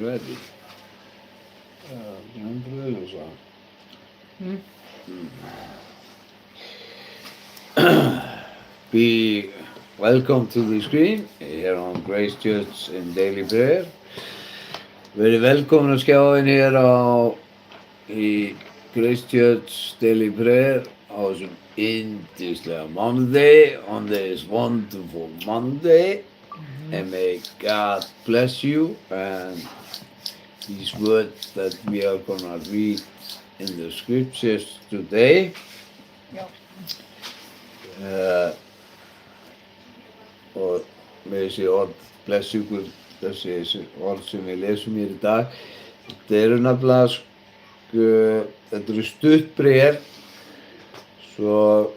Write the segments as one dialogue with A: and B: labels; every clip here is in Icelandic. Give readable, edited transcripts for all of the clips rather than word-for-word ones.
A: ready. Be welcome to the screen here on Grace Church in Daily Prayer. Verið velkomin að skjáin hér í Grace Church Daily Prayer á þessum yndislega Monday, on this wonderful Monday. And may God bless you and these words that we are going to read in the scriptures today. Og með þessi orð, bless ykkur, þessi orð sem við lesum hér í dag. Þetta eru nefnilega, þetta eru stutt bréf, svo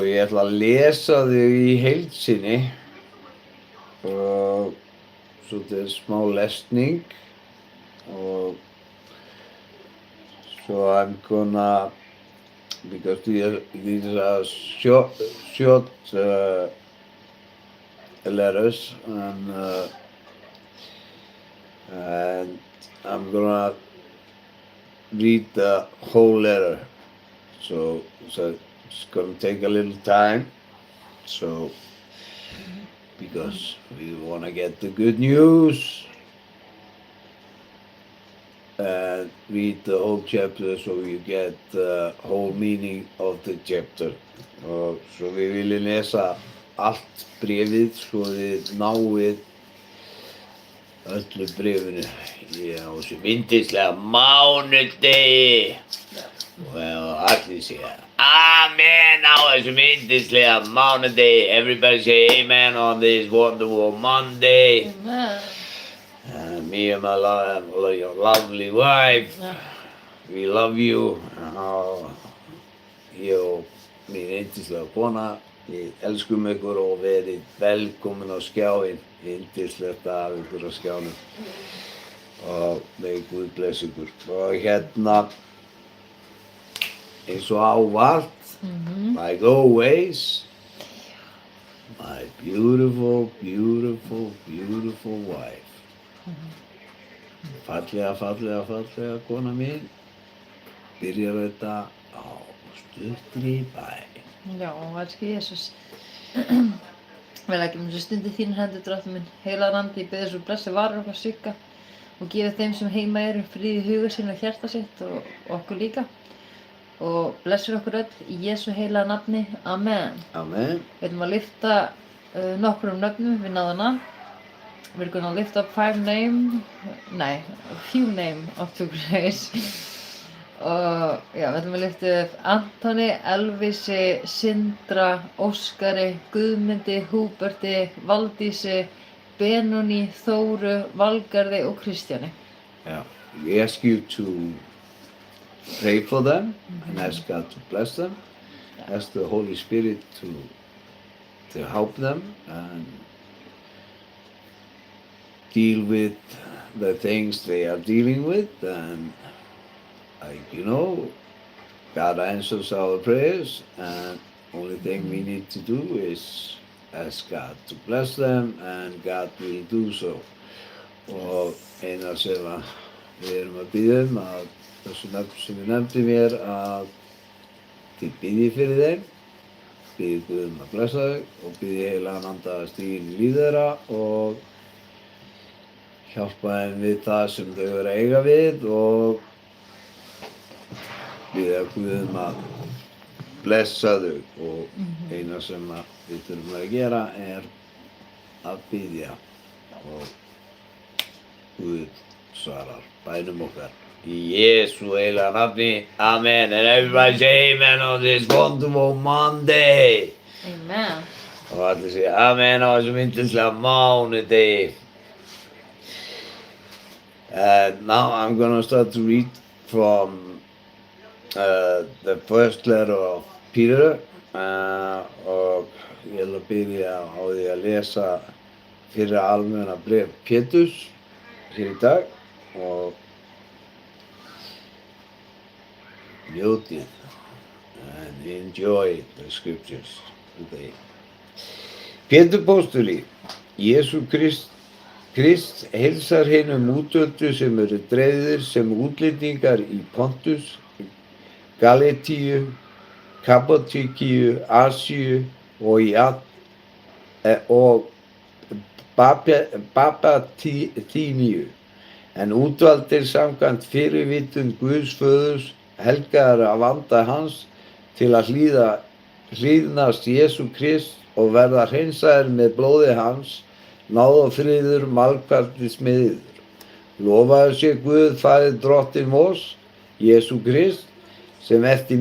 A: ég ætla að lesa þau í heild sinni og svo þetta er smá lesning og so I'm gonna, because these are short letters and I'm gonna read the whole letter, so it's gonna take a little time, so because we want to get the good news and read the whole chapter so you get the whole meaning of the chapter. Og svo við viljum lesa allt bréfið svo þið náið öllu bréfinu á þessum yndislega mánudegi. Og allir segja Amen á þessum yndislega mánudegi. Everybody say amen on this wonderful Monday.
B: Amen.
A: Me and my lovely wife, we love you. Ég og mín yndislega kona, við elskum ykkur og verið velkomin á skjáinn. Yndislegt að hafa ykkur á skjánum. Og may Guð bless ykkur. Og hérna, eins og ávallt, like always, my beautiful, beautiful, beautiful wife. Fallega kona mín byrjar þetta á stuttri bæn.
B: Já, elsku Jesús. Við leggjum þessu stund í þínar hendur, Drottinn minn. Heilagur andi, ég bið þess að blessi varir okkar Sigga og gefi þeim sem heima eru frið í huga sinn og hjarta sitt og okkur líka. Og blessur okkur öll í Jesú heilaga nafni. Amen.
A: Amen.
B: Við ætlum að lyfta nokkrum nöfnum við náðuna. We're going to lift up a few names up to grace. Og já, við ætlum að lyfta upp Antoni, Elvisi, Sindra, Óskari, Guðmundi, Húberti, Valdísi, Benóni, Þóru, Valgarði og Kristjáni.
A: Yeah, we ask you to pray for them and ask God to bless them. Ask the Holy Spirit to help them and deal with the things they are dealing with, and God answers our prayers, and only thing we need to do is ask God to bless them, and God will do so. Og eina sem við erum að biðja að þessu nöfn sem við nefndum hér að þið biðjið fyrir þeim, biðjið Guð að blessa þau og biðjið heilagan anda að stíga inn í líf þeirra og hjálpa þeim við það sem þau eru að eiga við og biðja Guð að blessa þau og eina sem við þurfum að gera að biðja og Guð svarar bænum okkar. Í Jesú heilaga nafni, Amen. And everybody say amen on this wonderful Monday.
B: Amen.
A: Og allir segja amen á þessum yndislega mánudegi. Now I'm going to start to read from the first letter of Peter og ég ætla að byrja á því að lesa fyrir almenna bréf Péturs hér í dag og njótið and enjoy the scriptures today. Pétur póstuli, Jesú Krist heilsar hinum útvöldu sem eru dreifðir sem útlendingar í Pontus, Galatíu, Kappadókíu, Asíu og í og Babýloníu, en útvaldir samkvæmt fyrirvitund Guðs föðurs, helgaðir af anda hans til að hlýðnast Jesú Krist og verða hreinsaðir með blóði hans, náð og friður margfaldis með yður. Lofaður sé Guð faðir drottinn vors, Jesú Krist, sem eftir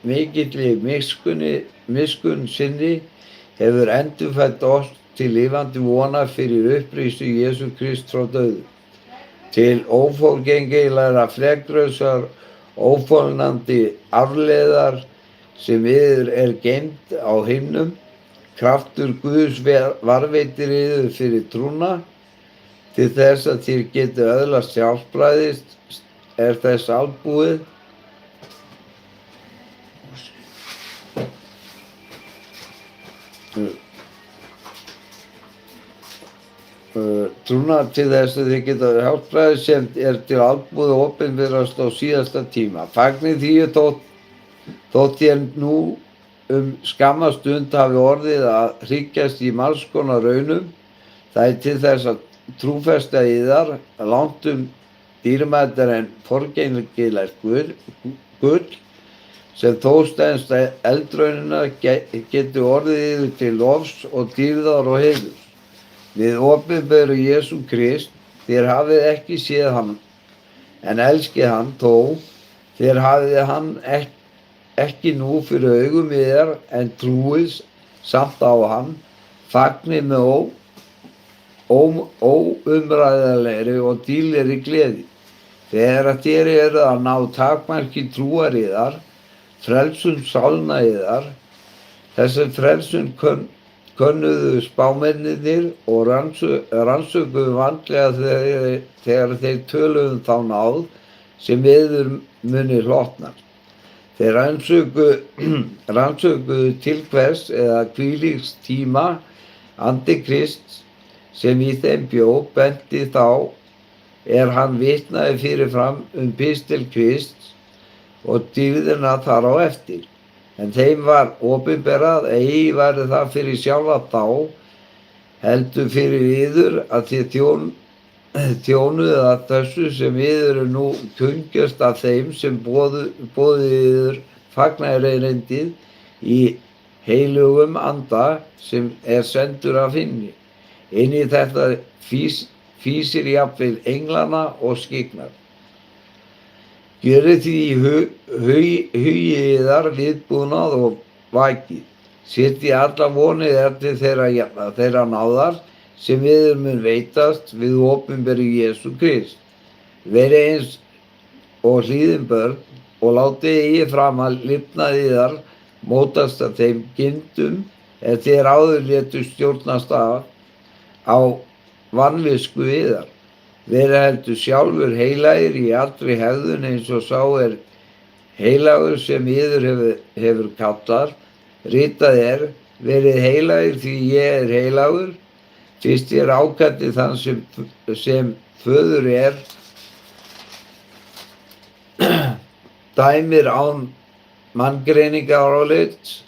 A: mikilli miskunn sinni hefur endurfætt oss til lifandi vonar fyrir uppreisn Jesú Krist frá dauðum, til óforgengilegra flekklausar, ófölnandi arfleifðar sem yður geymd á himnum. Kraftur Guðs varveitir yður fyrir trúna, til þess að þér geti öðlast sjálfsbræðist, þess albúið. Trúna til þess að þið geta hjálpræði sem til albúið opinberast á síðasta tíma. Fagnið því þótt ég nú skamma stund hafi orðið að hryggjast í margs konar raunum. Það til þess að trúfesta yðar langtum dýrmætara en forgengilegt gull, sem þó stenst eldraunina geti orðið yður til lofs og dýrðar og heiðurs. Við opinberu Jesú Krist, þér hafið ekki séð hann, en elskið hann þó, þér hafið hann ekki nú fyrir augum yðar, en trúið samt á hann, fagnið með óumræðanlegri og dýrlegri gleði. Þegar að þér eru að ná takmarki trúar yðar, frelsun sálna yðar, þessi frelsun könnuðu spámennirnir og rannsökuðu vandlega þegar þeir töluðu þá náð sem yður muni hlotnar. Þeir rannsökuðu til hvers eða hvílíks tíma andi Krists sem í þeim bjó benti þá hann vitnaði fyrirfram pistil Krists og dýrðina þar á eftir. En þeim var opinberað, eigi væri það fyrir sjálfa þá, heldur fyrir yður að þið þjónuðu að þessu sem yður nú kungjast af þeim sem boðið yður fagnaðarerindið í heilugum anda sem sendur af himni. Inn í þetta fýsir jafnvel englana og skyggnar. Gjörið því hugi yðar viðbúnað og vakið. Setjið alla vonið til þeirra náðar sem yður mun veitast við opinberu Jesú Krist. Verið eins og hlýðin börn og látið eigi fram að lifnað yðar mótast af þeim gindum þér áður létu stjórnast á vanvisku yðar. Verið heldur sjálfur heilagir í allri hegðun eins og sá heilagur sem yður hefur kallað. Ritað verið heilagir því ég heilagur, fyrst ég ákallið þann sem föður dæmir án manngreiningarálits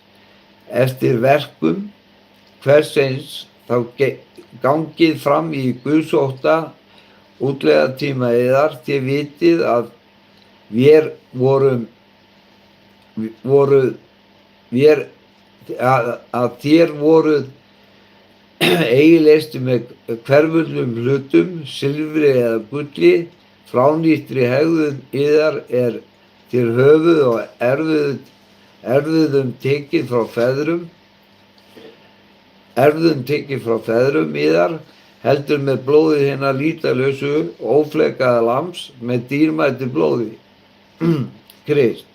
A: eftir verkum hvers eins, þá gangið fram í guðsótta útlega tíma yðar, þér vitið að vér þér voruð eigi leistu með hverfullum hlutum, silfri eða gulli, fránýttri hegðun yðar til höfuð og erfðum tekið frá feðrum yðar, heldur með blóði hinna lýtalausu óflekkaða lambs með dýrmætu blóði. Krist.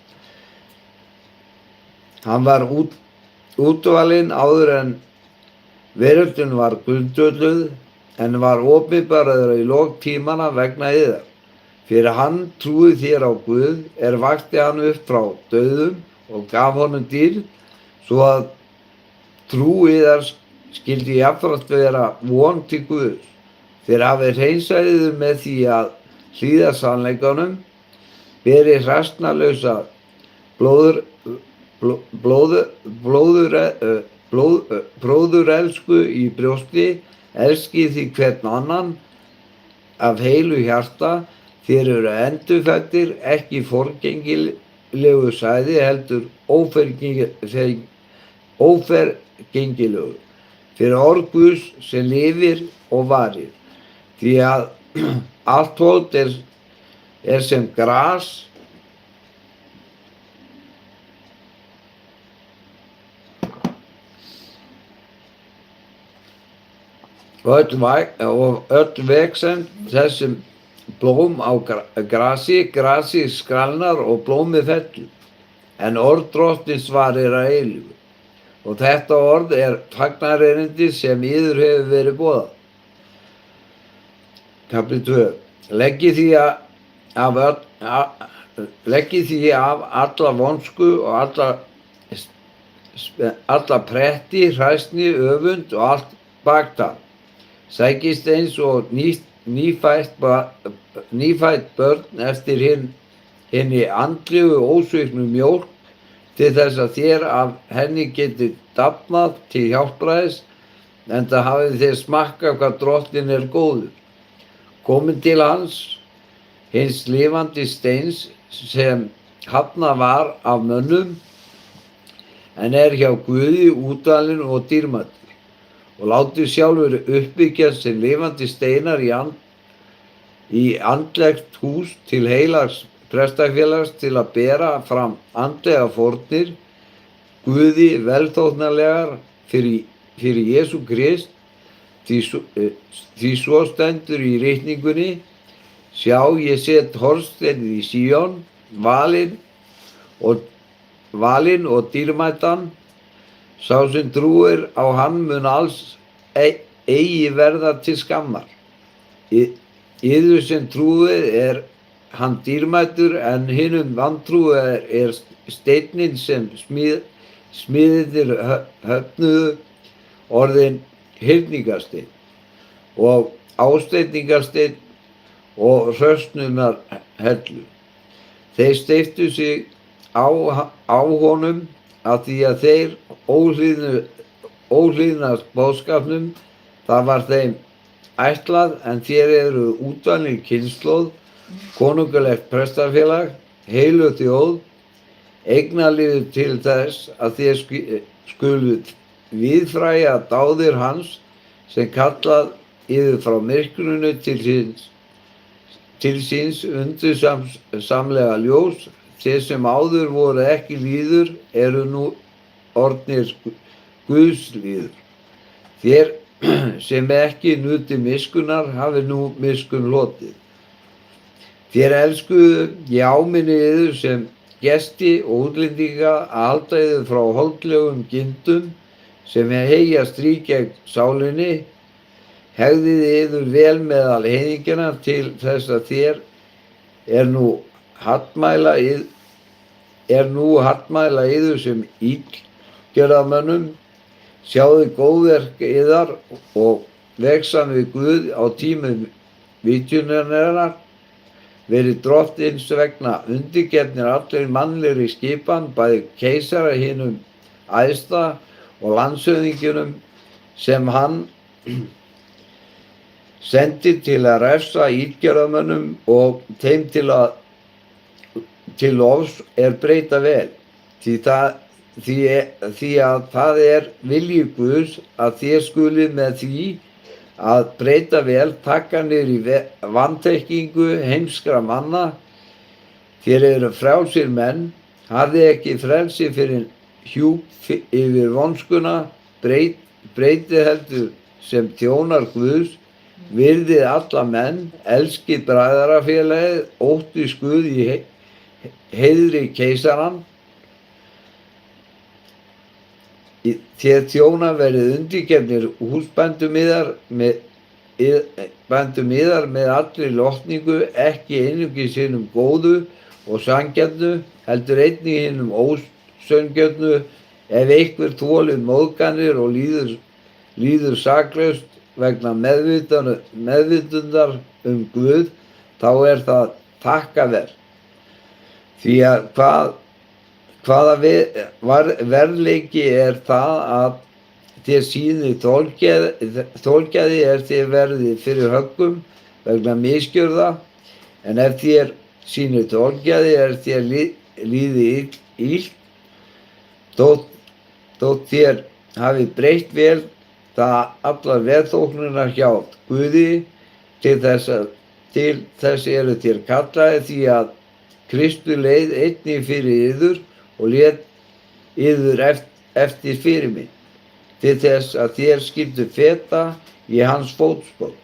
A: Hann var útvalinn áður en veröldin var grundvölluð, en var opinberaður í lok tímana vegna yðar. Fyrir hann trúið þér á Guð, vakti hann upp frá dauðum og gaf honum dýrð, svo að trú yðar skyldi jafnframt vera von til Guðs. Þér hafið hreinsað yður með því að hlýða sannleikanum, berið hræsnalausa bróðurelsku í brjósti, elskið því hvern annan af heilu hjarta, þér eru endurfæddir, ekki forgengilegu sæði, heldur ófergengilegu, fyrir orð Guðs sem lifir og varir. Því að allt hold er sem gras, og öll vegsemd þessum blóm á grasi skrælnar og blómið fellur, en orð Drottins varir að eilífu. Og þetta orð er fagnaðarerindi sem yður hefur verið boðað. Kapli 2. Leggið því af alla vonsku og alla pretti, hræsni, öfund og allt baktal. Sækist eins og nýfætt börn eftir hinni andlegu ósviknu mjólk, til þess að þér af henni getið dafnað til hjálpræðis, enda hafið þér smakkað hvað Drottinn er góður. Komin til hans, hins lifandi steins, sem hafnað var af mönnum, en er hjá Guði útvalinn og dýrmætur. Og látið sjálfur uppbyggjast sem lifandi steinar í andlegt hús til heilags prestafélags, til að bera fram andlega fórnir, Guði velþóknanlegar fyrir Jesú Krist, því svo stendur í ritningunni: sjá, ég set hornsteininn í Síón, valinn og dýrmætan, sá sem trúir á hann mun alls eigi verða til skammar. Yður sem trúið er hann dýrmætur, en hinum vantrúið er steinninn sem smiðirnir höfnuðu orðinn hyrningarsteinn og ásteytingarsteinn og hrausnunarhellu. Þeir steyptu sig á honum af því að þeir óhlýðnast boðskapnum. Það var þeim ætlað, en þér eru útvalin kynslóð, konungulegt prestafélag, heilu þjóð, eignarliður til þess að þér skuluð víðfræja dáðir hans, sem kallað yður frá myrkrinu til síns undursamlega ljós. Þeir sem áður voru ekki lýður eru nú orðnir Guðs lýður. Þér sem ekki nutu miskunnar hafi nú miskunn hlotið. Þér elskuðu, ég áminni yður sem gesti og útlendinga að halda yður frá holdlegum gindum sem heyja stríð gegn sálinni. Hegðið yður vel meðal heiðingjanna, til þess að þér er nú hartmæla yður sem illgjörðamönnum. Sjáðu góðverk yðar og vegsan við Guð á tímum vitjunarinnar. Verið Drottins vegna undirgefnir allir mannlegri skipan, bæði keisara hinum æðsta og landshöfðingjunum, sem hann sendi til að refsa illgjörðamönnum, og þeim til lofs er breyta vel. Því að það er vilji Guðs að þér skulið með því að breyta vel taka niður í vanþekkingu heimskra manna. Þér eru frjálsir menn, hafið ekki frelsi fyrir hjúp yfir vonskuna, breytið heldur sem þjónar Guðs, virðið alla menn, elskið bræðrafélagið, óttist Guð í heiðri keisarann. Þér þjónar verið undirgefnir húsbændum yðar með allri lotningu, ekki einungis hinum góðu og sanngjarnu, heldur einnig hinum ósanngjörnu. Ef einhver þolir móðganir og líður saklaust vegna meðvitundar Guð, þá það takkaverð. Því að hvaða verðleiki það að þér sýni þolgæði þér verði fyrir höggum vegna misgjörða, en ef þér sýni þolgæði þér líði illt, þótt þér hafi breytt vel það allar veðþóknirnar hjá Guði, til þess eru þér kallaðir, því að Kristur leið einnig fyrir yður og lét yður eftir fyrir mig, til þess að þér skyldu feta í hans fótspor.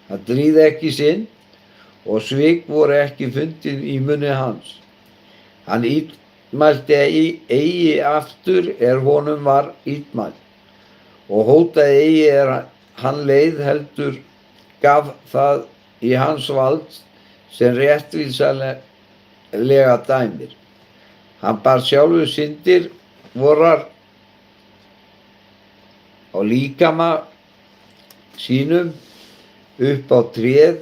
A: Hann dríði ekki synd og svik voru ekki fundin í munni hans. Hann illmælti eigi aftur honum var illmælt, og hótaði eigi hann leið, heldur gaf það í hans vald sem réttvísanlega dæmir. Hann bar sjálfur syndir vorar á líkama sínum upp á tréð,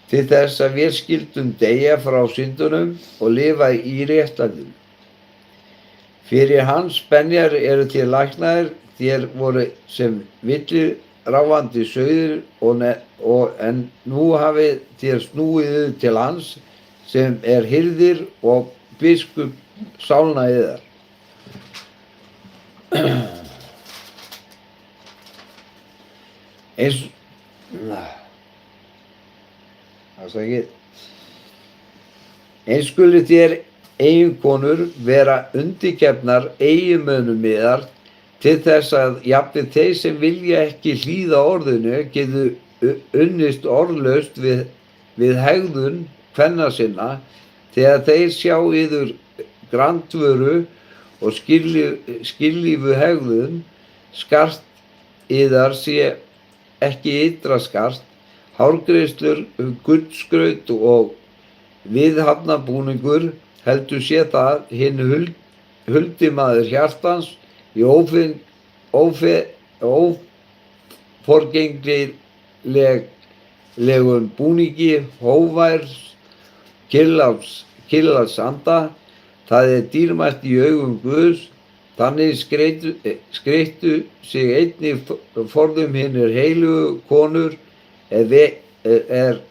A: til þess að við skyldum deyja frá syndunum og lifa í réttlætinu. Fyrir hans benjar eru þér læknaðir, þér voru sem villiráfandi sauðir, en nú hafið þér snúið til hans sem hirðir og biskup sálna yðar. Eins skulu þér eiginkonur vera undirgefnar eiginmönnum yðar, til þess að jafnvel þeir sem vilja ekki hlýða orðinu geti unnist orðlaust við hegðun kvenna sinna, þegar þeir sjá yður grandvöru og skiljífu hegðun, skart yðar sé ekki ytra skart, hárgreiðslur, guldskraut og viðhafnarbúningur, heldur sé það hinn huldimaður hjartans í óforgengilegum búningi hógværs kyrrláts anda. Það dýrmætt í augum Guðs. Þannig skreyttu sig einnig forðum hinar heilugu konur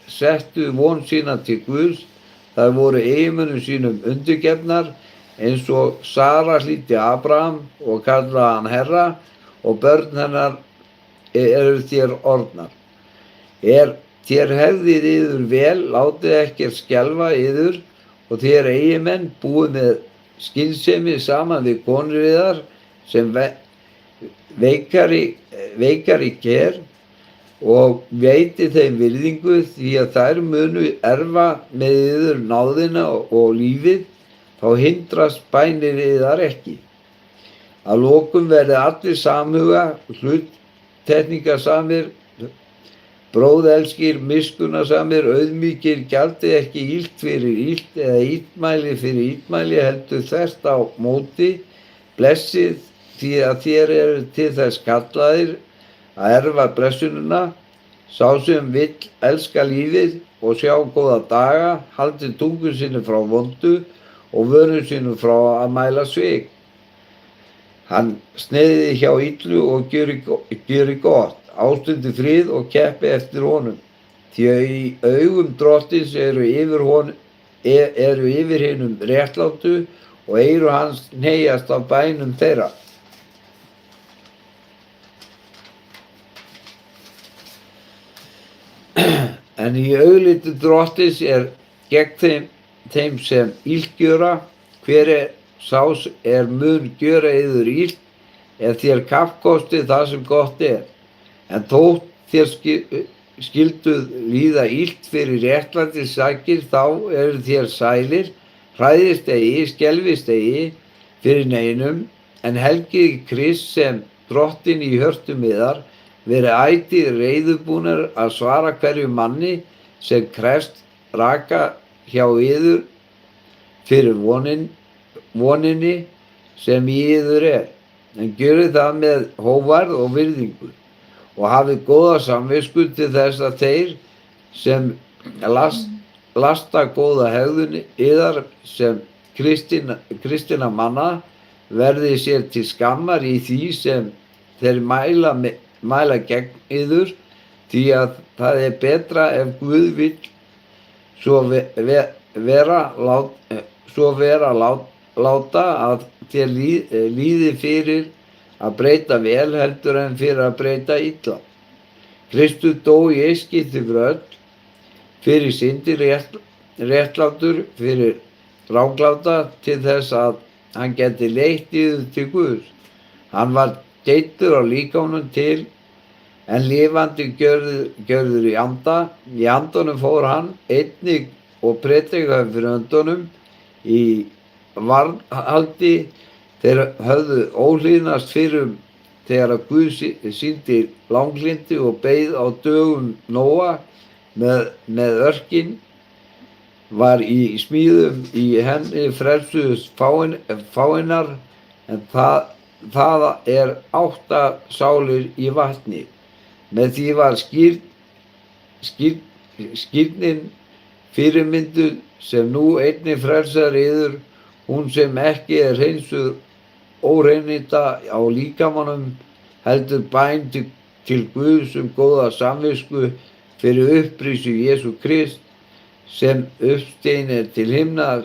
A: settu von sína til Guðs. Þær voru eiginmönnum sínum undirgefnar, eins og Sara hlýddi Abraham og kallaði hann herra, og börn hennar eru þér orðnar. Þér hefðið yður vel, látið ekkert skelfa yður, og þér eiginmenn búið með skynsemi saman við konur yðar sem veikari ker, og veiti þeim virðingu, því að þær munu erfa með yður náðina og lífið, þá hindrast bænir yðar ekki. Að lokum verði allir samhuga, hluttekningasamir, bróðelskir, miskunnsamir, auðmýkir, gjaldið ekki illt fyrir illt eða illmæli fyrir illmæli, heldur þvert á móti, blessið, því að þér eru til þess kallaðir að erfa blessunina. Sá sem vill elska lífið og sjá góða daga, haldi tungu sinni frá vondu og vörum sínum frá að mæla svik. Hann sneiði hjá illu og gjöri gott, ástundi frið og keppi eftir honum, því að í augum drottins eru yfir hinum réttlátu, og eyru hans hneigjast af bænum þeirra. En í augliti drottins gegn þeim sem illt gjöra, hver sá mun gjöra yður illt, ef þér kappkostið það sem gott en þótt þér skylduð líða illt fyrir réttlætis sakir, þá eru þér sælir, hræðist eigi, skelfist eigi fyrir neinum, en helgið Krist sem drottinn í hjörtum yðar, verið ætíð reiðubúnir að svara hverju manni sem krefst raka hjá yður fyrir voninni sem í yður en gjörið það með hógværð og virðingu, og hafið góða samvisku til þess að þeir sem lasta góða hegðun yðar sem kristinna manna verði sér til skammar í því sem þeir mæla gegn yður, því að það er betra ef Guð vill svo vera láta að þér líði fyrir að breyta vel heldur en fyrir að breyta illa. Kristur dó í einskipti fyrir öll, fyrir syndir réttlátur, fyrir rangláta, til þess að hann geti leitt yður til Guðs. Hann var deyddur á líkamanum til, en lifandi gjörður í anda. Í andanum fór hann einnig og predikaði fyrir öndunum í varðhaldi. Þeir höfðu óhlýðnast fyrir þegar að Guð sýndi langlindi og beið á dögum Nóa með örkin var í smíðum, í henni frelsuðust fáeinar, en það er 8 sálir í vatni. Með því var skírnin fyrirmynduð sem nú einnig frelsar yður, hún sem ekki er hreinsuð óhreinita á líkamanum, heldur bæn til Guðs góða samvisku fyrir upprísu Jesú Krist, sem uppstein er til himna,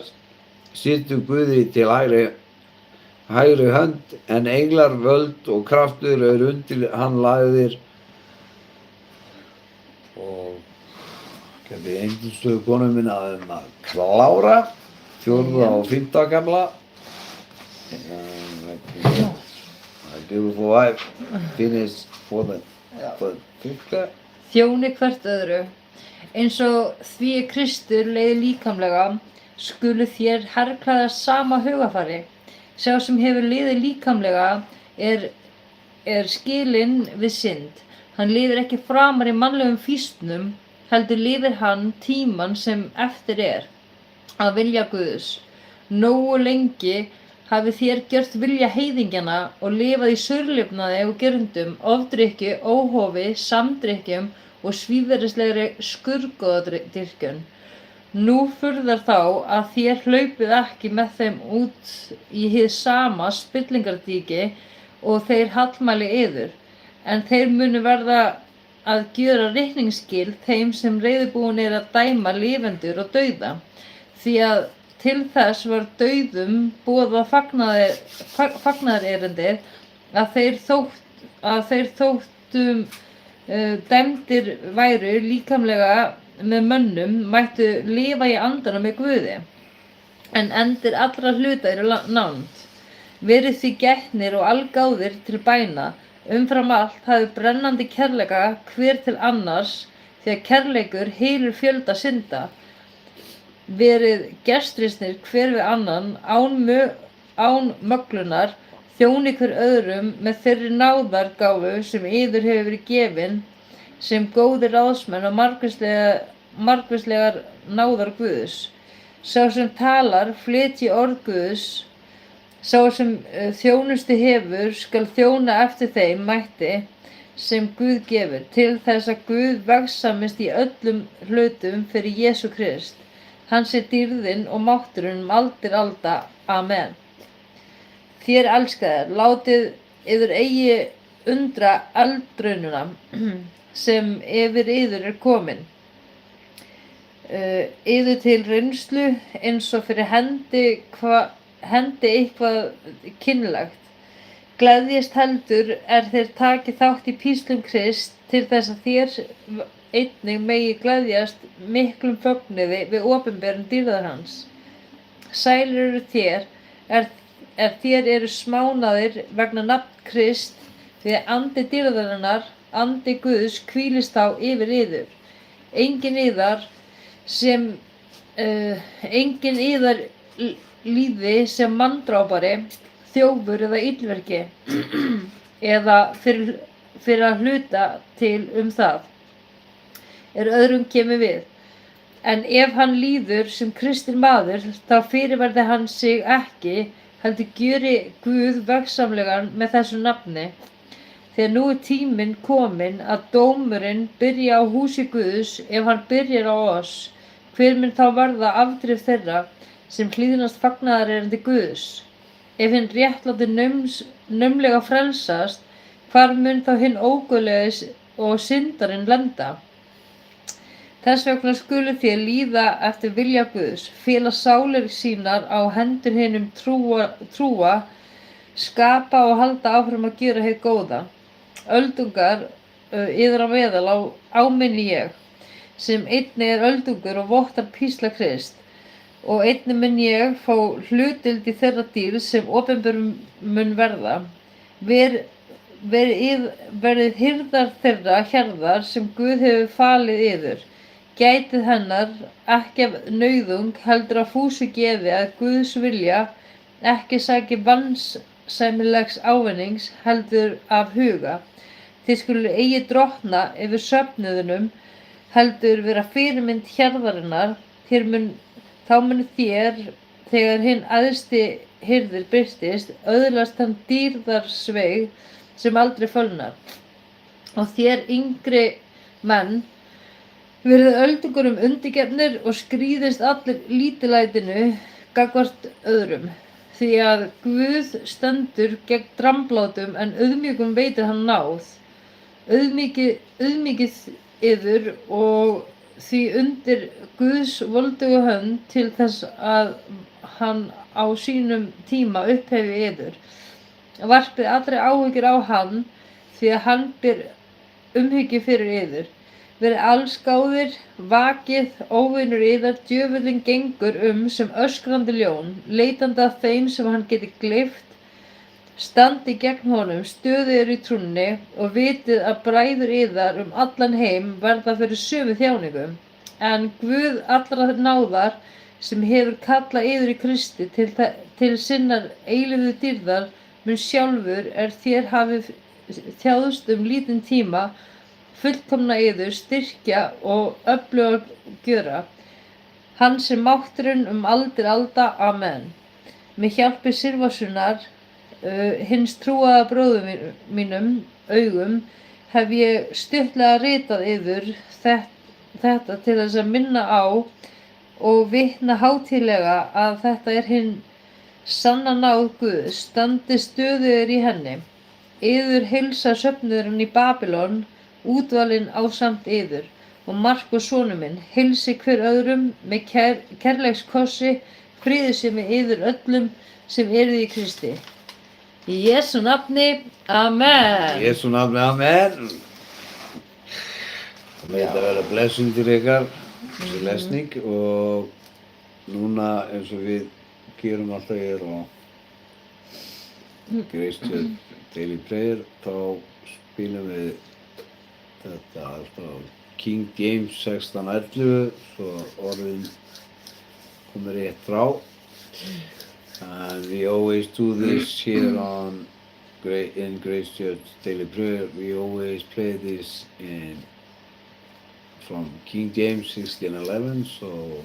A: situr Guði til hægri hönd, en englar, völd og kraftur undir hann lagðir. Og gæti einhverju konu minna að klára 4. og 5. kafla. My beautiful wife finished for the 5th.
B: Þjóni hvert öðru. Eins og því Kristur leiði líkamlega, skulu þér herklæða sama hugafari. Sá sem hefur liðið líkamlega er skilinn við synd. Hann lifir ekki framar í mannlegum fýsnum, heldur lifir hann tímann sem eftir er, að vilja Guðs. Nógu lengi hafið þér gjört vilja heiðingjana og lifað í saurlifnaði og girndum, ofdrykkju, óhófi, samdrykkjum og svívirðislegri skurðgoðadyrkjun. Nú furðar þá að þér hlaupið ekki með þeim út í hið sama spillingardíki og þeir hallmæli yður, en þeir munu verða að gjöra reikningsskil þeim sem reiðubúin er að dæma lifendur og dauða, því að til þess var dauðum boðað fagnaðarerindið að þeir þóttum dæmdir væru líkamlega með mönnum, mættu lifa í andanum með Guði, en endir allra hluta eru nánd. Verið því gætnir og algáðir til bæna, umfram allt hafið brennandi kærleika hver til annars, því að kærleikur hylur fjölda synda. Verið gestrisnir hver við annan, án möglunar, þjóni hver öðrum með þeirri náðargáfu sem yður hefur verið gefin, sem góðir ráðsmenn og margvíslegar náðar Guðs. Sá sem talar flytji orð Guðs, sá sem þjónustu hefur skal þjóna eftir þeim mætti sem Guð gefur, til þess að Guð vegsamist í öllum hlutum fyrir Jesú Krist. Hans er dýrðin og mátturinn aldir alda. Amen. Þér elskaðir, látið yður eigi undra eldraununa sem yfir yður er komin. Yður til reynslu eins og fyrir hendi eitthvað kynlegt. Gleðjist heldur þeir taki þátt í píslum Krist, til þess að þér einnig megi gleðjast miklum fögnuði við opinberun dýrðar hans. Sælir eru þér, þér eru smánaðir vegna nafn Krist, því að andi dýrðarinnar, andi Guðs, hvílist þá yfir yður. Engin yðar líði sem manndrápari, þjófur eða illverki, eða fyrir að hluta til það, öðrum kemur við. En ef hann líður sem kristinn maður, þá fyrirverði hann sig ekki, heldur gjöri Guð vegsamlegan með þessu nafni. þegar nú tíminn kominn að dómurinn byrja á húsi Guðs. Ef hann byrjar á oss, hver mun þá verða afdrif þeirra sem hlýðnast fagnaðarerindi Guðs? Ef hinn réttláti naumlega frelsast, hvar mun þá hinn óguðlegi og syndarinn lenda? Þess vegna skulu þér líða eftir vilja Guðs, fela sálir sínar á hendur hinum trúa, skapa og halda áfram að gera hið góða. Öldungar yður á meðal áminni ég, sem einnig er öldungur og vottar písla Krist, og einnig mun ég fá hlutdeild í þeirra dýr sem opinber mun verða. Verið hirðar þeirra hjarðar sem Guð hefur falið yður. Gætið hennar ekki af nauðung, heldur af fúsu geði að Guðs vilja, ekki sæki vansæmilegs ávinnings, heldur af huga. Þið skulu eigi drottna yfir söfnuðunum, heldur vera fyrirmynd hjarðarinnar. Þá mun þér, þegar hinn æðsti hirðir birtist, öðlast hann dýrðarsveig sem aldrei fölnar. Og þér yngri menn, verið öldungurum undirgefnir og skrýðist allir lítillætinu gagnvart öðrum, því að Guð stendur gegn dramblátum en auðmjúkum veitir hann náð. Auðmýkið yður og því undir Guðs voldugu hönd til þess að hann á sínum tíma upphefi yður. Varpið allri áhyggjur á hann, því að hann ber umhyggju fyrir yður. Verið allsgáðir, vakið, óvinur yðar, djöfullinn gengur sem öskrandi ljón, leitandi að þeim sem hann geti gleypt. Standi gegn honum, stöðugir í trúnni og vitið að bræður yðar allan heim verða fyrir sömu þjáningum. En Guð allra náðar, sem hefur kallað yður í Kristi til sinnar eilífu dýrðar, mun sjálfur þér hafið þjáðst lítinn tíma, fullkomna yður, styrkja og öfluga gjöra. Hann sem mátturinn aldir alda. Amen. Með hjálpi Silvasonar, hins trúaða bróður mínum, augum, hef ég stuttlega ritað yður þetta til þess að minna á og vitna hátíðlega að þetta hinn sanna náð Guðs, standi stöðugir í henni. Yður heilsa söfnuðurinn í Babylon, útvalinn ásamt yður, og Markús sonur minn, heilsi hver öðrum með kærleikskossi, friði sé með yður öllum sem eruð í Kristi. Í Jesú nafni, amen.
A: Í Jesú nafni, amen. Það með þetta vera blessun til ykkar, þessi lesning, og núna eins og við gerum alltaf hér á Grace Church Daily Prayer, þá spilum við þetta alltaf King James 16:11, svo orðin komið rétt frá. And we always do this here in Grace Church Daily Prayer. We always play this from King James 16:11, so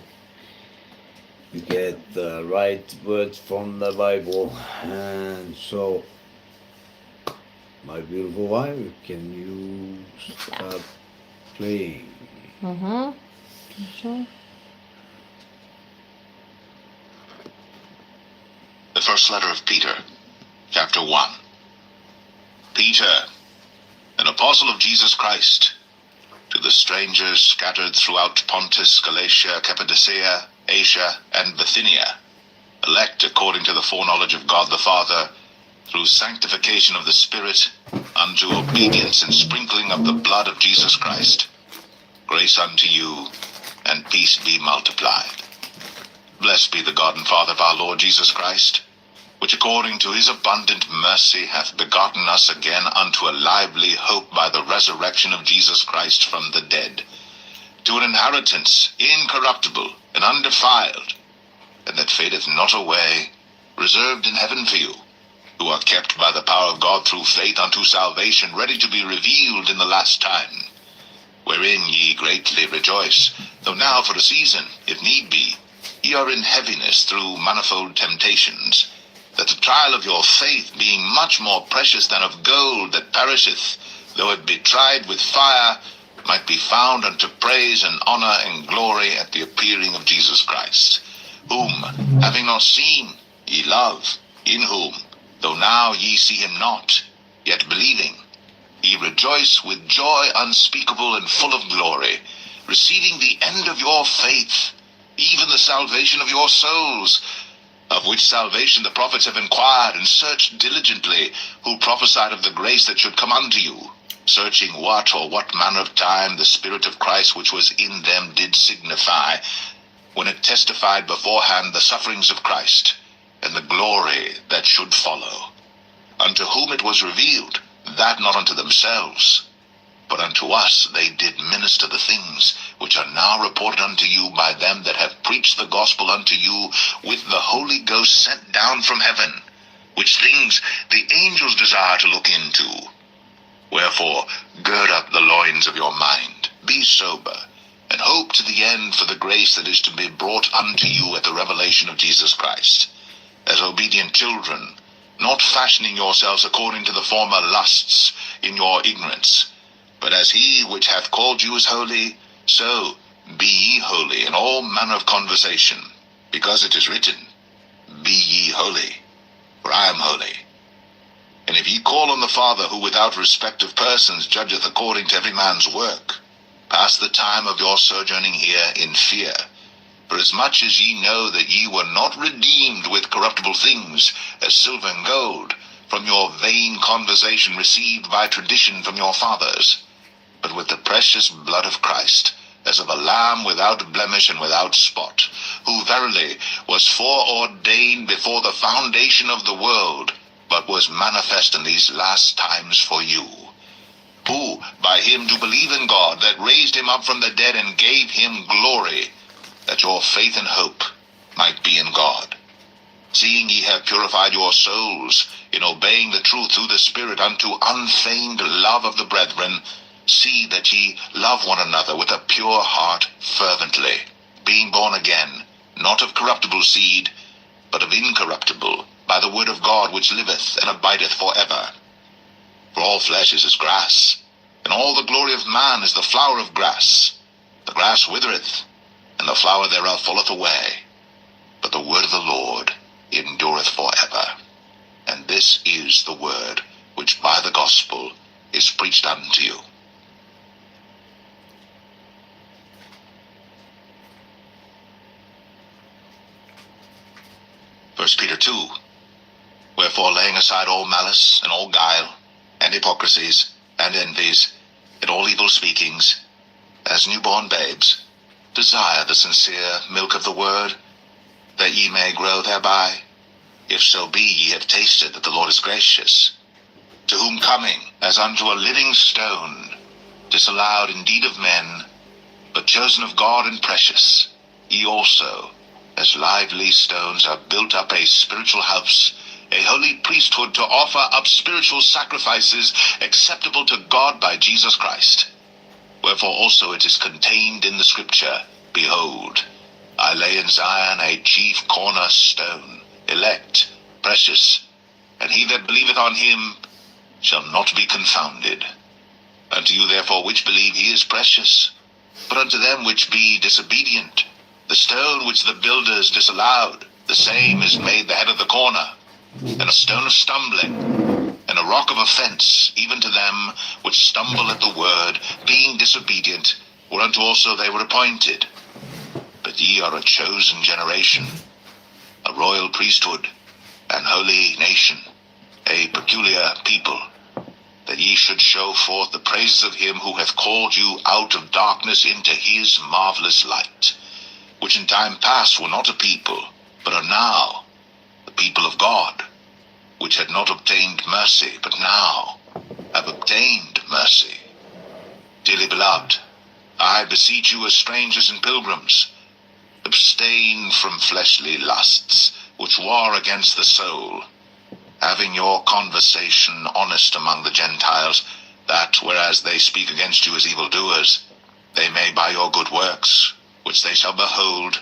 A: you get the right words from the Bible. And so, my beautiful wife, can you start playing?
B: Sure.
C: The first letter of Peter, chapter 1. Peter, an apostle of Jesus Christ, to the strangers scattered throughout Pontus, Galatia, Cappadocia, Asia, and Bithynia, elect according to the foreknowledge of God the Father, through sanctification of the Spirit, unto obedience and sprinkling of the blood of Jesus Christ. Grace unto you, and peace be multiplied. Blessed be the God and Father of our Lord Jesus Christ, which according to his abundant mercy hath begotten us again unto a lively hope by the resurrection of Jesus Christ from the dead, to an inheritance incorruptible and undefiled, and that fadeth not away, reserved in heaven for you, who are kept by the power of God through faith unto salvation, ready to be revealed in the last time, wherein ye greatly rejoice, though now for a season, if need be, ye are in heaviness through manifold temptations, that the trial of your faith, being much more precious than of gold that perisheth, though it be tried with fire, might be found unto praise and honor and glory at the appearing of Jesus Christ, whom, having not seen, ye love, in whom, though now ye see him not, yet believing, ye rejoice with joy unspeakable and full of glory, receiving the end of your faith, even the salvation of your souls, of which salvation the prophets have inquired and searched diligently, who prophesied of the grace that should come unto you, searching what or what manner of time the Spirit of Christ which was in them did signify, when it testified beforehand the sufferings of Christ, and the glory that should follow, unto whom it was revealed, that not unto themselves, but unto us they did minister the things which are now reported unto you by them that have preached the gospel unto you with the Holy Ghost sent down from heaven, which things the angels desire to look into. Wherefore, gird up the loins of your mind, be sober, and hope to the end for the grace that is to be brought unto you at the revelation of Jesus Christ, as obedient children, not fashioning yourselves according to the former lusts in your ignorance, but as he which hath called you is holy, so be ye holy in all manner of conversation, because it is written, Be ye holy, for I am holy. And if ye call on the Father, who without respect of persons judgeth according to every man's work, pass the time of your sojourning here in fear. For as much as ye know that ye were not redeemed with corruptible things, as silver and gold, from your vain conversation received by tradition from your fathers, but with the precious blood of Christ, as of a lamb without blemish and without spot, who verily was foreordained before the foundation of the world, but was manifest in these last times for you, who by him do believe in God, that raised him up from the dead and gave him glory, that your faith and hope might be in God. Seeing ye have purified your souls in obeying the truth through the Spirit unto unfeigned love of the brethren, see that ye love one another with a pure heart fervently, being born again, not of corruptible seed, but of incorruptible, by the word of God which liveth and abideth for ever. For all flesh is as grass, and all the glory of man is the flower of grass. The grass withereth, and the flower thereof falleth away, but the word of the Lord endureth for ever. And this is the word which by the gospel is preached unto you. 1 Peter 2. Wherefore, laying aside all malice, and all guile, and hypocrisies, and envies, and all evil speakings, as newborn babes, desire the sincere milk of the word, that ye may grow thereby, if so be ye have tasted that the Lord is gracious, to whom coming, as unto a living stone, disallowed indeed of men, but chosen of God and precious, ye also, as lively stones, are built up a spiritual house, a holy priesthood, to offer up spiritual sacrifices acceptable to God by Jesus Christ. Wherefore also it is contained in the Scripture, Behold, I lay in Zion a chief cornerstone, elect, precious, and he that believeth on him shall not be confounded. Unto you therefore which believe he is precious, but unto them which be disobedient, the stone which the builders disallowed, the same is made the head of the corner, and a stone of stumbling, and a rock of offense, even to them which stumble at the word, being disobedient, whereunto also they were appointed. But ye are a chosen generation, a royal priesthood, an holy nation, a peculiar people, that ye should show forth the praises of him who hath called you out of darkness into his marvelous light, which in time past were not a people, but are now the people of God, which had not obtained mercy, but now have obtained mercy. Dearly beloved, I beseech you as strangers and pilgrims, abstain from fleshly lusts, which war against the soul, having your conversation honest among the Gentiles, that, whereas they speak against you as evildoers, they may by your good works, which they shall behold,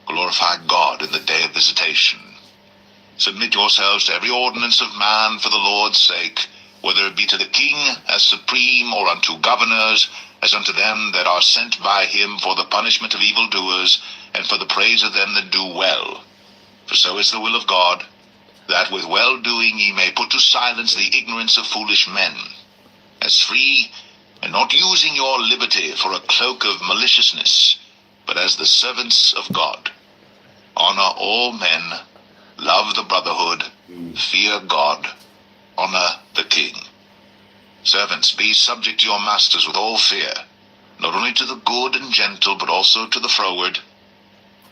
C: glorify God in the day of visitation. Submit yourselves to every ordinance of man for the Lord's sake, whether it be to the king as supreme, or unto governors, as unto them that are sent by him for the punishment of evildoers, and for the praise of them that do well. For so is the will of God, that with well-doing ye may put to silence the ignorance of foolish men, as free, and not using your liberty for a cloak of maliciousness, but as the servants of God. Honor all men, love the brotherhood, fear God, honor the king. Servants, be subject to your masters with all fear, not only to the good and gentle, but also to the froward.